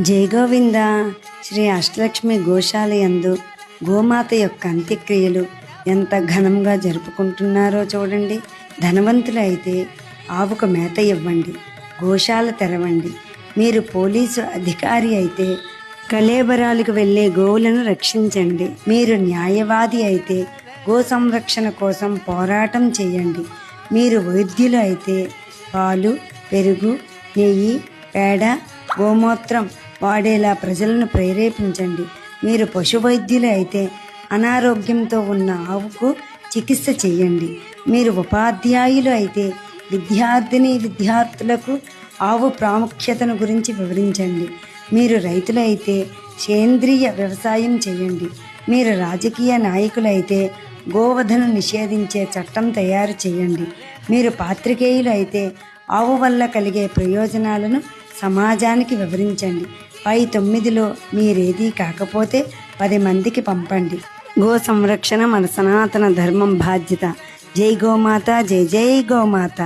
జై గోవింద. శ్రీ అష్టలక్ష్మి గోశాలయందు గోమాత యొక్క అంత్యక్రియలు ఎంత ఘనంగా జరుపుకుంటున్నారో చూడండి. ధనవంతులు అయితే ఆవుకు మేత ఇవ్వండి, గోశాల తెరవండి. మీరు పోలీసు అధికారి అయితే కళేబరాలకు వెళ్ళే గోవులను రక్షించండి. మీరు న్యాయవాది అయితే గో సంరక్షణ కోసం పోరాటం చేయండి. మీరు వైద్యులు అయితే పాలు, పెరుగు, నెయ్యి, పేడ, గోమూత్రం వాడేలా ప్రజలను ప్రేరేపించండి. మీరు పశు వైద్యులు అయితే అనారోగ్యంతో ఉన్న ఆవుకు చికిత్స చేయండి. మీరు ఉపాధ్యాయులు అయితే విద్యార్థులకు ఆవు ప్రాముఖ్యతను గురించి వివరించండి. మీరు రైతులైతే సేంద్రియ వ్యవసాయం చేయండి. మీరు రాజకీయ నాయకులైతే గోవధను నిషేధించే చట్టం తయారు చేయండి. మీరు పాత్రికేయులు అయితే ఆవు వల్ల కలిగే ప్రయోజనాలను సమాజానికి వివరించండి. పై 9లో మీరేదీ కాకపోతే 10 మందికి పంపండి. గో సంరక్షణ మన సనాతన ధర్మం బాధ్యత. జై గోమాత, జై జై గోమాత.